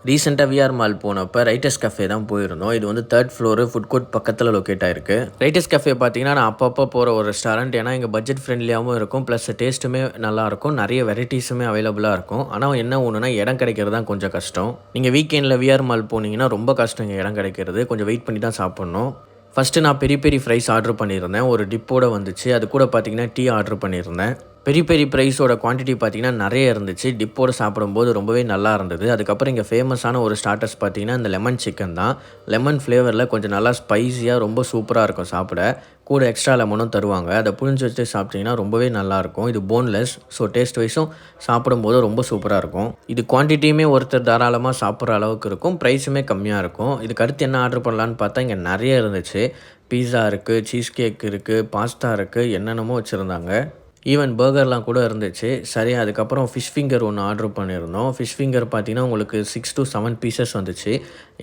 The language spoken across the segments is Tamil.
ரீசெண்டாக விஆர் மால் போனப்போ ரைட்டர்ஸ் கஃபே தான் போயிருந்தோம். இது வந்து 3rd ஃப்ளோரு ஃபுட் கோர்ட் பக்கத்தில் லொக்கேட் ஆயிருக்கு. ரைட்டர்ஸ் கஃபே பார்த்தீங்கன்னா நான் அப்பப்போ போகிற ஒரு ரெஸ்டாரண்ட். ஏன்னா இங்கே பட்ஜெட் ஃப்ரெண்ட்லியாகவும் இருக்கும், ப்ளஸ் டேஸ்ட்டுமே நல்லாயிருக்கும், நிறைய வெரைட்டிஸுமே அவைலபிளாக இருக்கும். ஆனால் என்ன ஒன்றுனா இடம் கிடைக்கிறது தான் கொஞ்சம் கஷ்டம். நீங்கள் வீக்கெண்டில் விஆர் மால் போனீங்கன்னா ரொம்ப கஷ்டம் இங்கே இடம் கிடைக்கிறது. கொஞ்சம் வெயிட் பண்ணி தான் சாப்பிட்ணும். ஃபஸ்ட்டு நான் பெரிய பெரிய ஃப்ரைஸ் ஆர்டர் பண்ணியிருந்தேன். ஒரு டிப்போட வந்துச்சு. அது கூட பார்த்தீங்கன்னா டீ ஆர்டர் பண்ணியிருந்தேன். பெரிய பெரிய ப்ரைஸோட குவான்டிட்டி பார்த்தீங்கன்னா நிறைய இருந்துச்சு. டிப்போடு சாப்பிடும்போது ரொம்பவே நல்லா இருந்தது. அதுக்கப்புறம் இங்கே ஃபேமஸான ஒரு ஸ்டார்டர்ஸ் பார்த்தீங்கன்னா இந்த லெமன் சிக்கன் தான். லெமன் ஃப்ளேவரில் கொஞ்சம் நல்லா ஸ்பைஸியாக ரொம்ப சூப்பராக இருக்கும் சாப்பிட. கூட எக்ஸ்ட்ரா லெமனும் தருவாங்க. அதை புழிஞ்சு வச்சு சாப்பிட்டிங்கன்னா ரொம்பவே நல்லாயிருக்கும். இது போன்லெஸ், ஸோ டேஸ்ட் வைஸும் சாப்பிடும்போது ரொம்ப சூப்பராக இருக்கும். இது குவான்டிட்டியுமே ஒருத்தர் தாராளமாக சாப்பிட்ற அளவுக்கு இருக்கும், ப்ரைஸுமே கம்மியாக இருக்கும். இதுக்கு அடுத்து என்ன ஆர்டர் பண்ணலான்னு பார்த்தா இங்கே நிறைய இருந்துச்சு. பீஸா இருக்குது, சீஸ் கேக் இருக்குது, பாஸ்தா இருக்குது, என்னென்னமோ வச்சுருந்தாங்க. ஈவன் பர்கர்லாம் கூட இருந்துச்சு. சரி, அதுக்கப்புறம் ஃபிஷ் ஃபிங்கர் ஒன்று ஆர்டர் பண்ணியிருந்தோம். ஃபிஷ் ஃபிங்கர் பார்த்தீங்கன்னா உங்களுக்கு 6 to 7 பீசஸ் வந்துச்சு.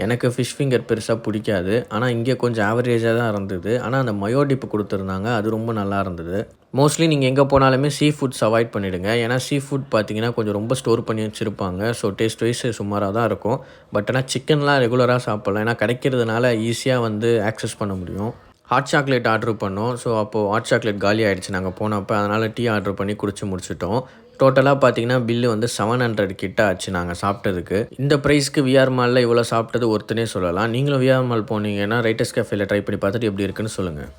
எனக்கு ஃபிஷ் ஃபிங்கர் பெருசாக பிடிக்காது. ஆனால் இங்கே கொஞ்சம் ஆவரேஜாக தான் இருந்தது. ஆனால் அந்த மயோ டிப் கொடுத்துருந்தாங்க, அது ரொம்ப நல்லா இருந்தது. மோஸ்ட்லி நீங்கள் எங்கே போனாலுமே சீ ஃபுட்ஸ் அவாய்ட் பண்ணிவிடுங்க. ஏன்னா சீ ஃபுட் பார்த்தீங்கன்னா கொஞ்சம் ரொம்ப ஸ்டோர் பண்ணி வச்சுருப்பாங்க. ஸோ டேஸ்ட் வைஸ் சுமாராக தான் இருக்கும். பட் ஆனால் சிக்கன்லாம் ரெகுலராக சாப்பிட்லாம். ஏன்னா கிடைக்கிறதுனால ஈஸியாக வந்து ஆக்சஸ் பண்ண முடியும். ஹாட் சாக்லேட் ஆர்டர் பண்ணோம். ஸோ அப்போது ஹாட் சாக்லேட் காலி ஆகிடுச்சு நாங்கள் போனப்போ. அதனால் டீ ஆர்டர் பண்ணி குடிச்சு முடிச்சிட்டோம். டோட்டலாக பார்த்தீங்கன்னா பில்லு வந்து 700 கிட்ட ஆச்சு நாங்கள் சாப்பிட்டதுக்கு. இந்த ப்ரைஸ்க்கு விஆர் மாலில் இவ்வளோ சாப்பிட்டது ஒருத்தனே சொல்லலாம். நீங்களும் விஆர் மால் போனீங்கன்னா ரைட்டர்ஸ் கஃபேல ட்ரை பண்ணி பார்த்துட்டு எப்படி இருக்குன்னு சொல்லுங்கள்.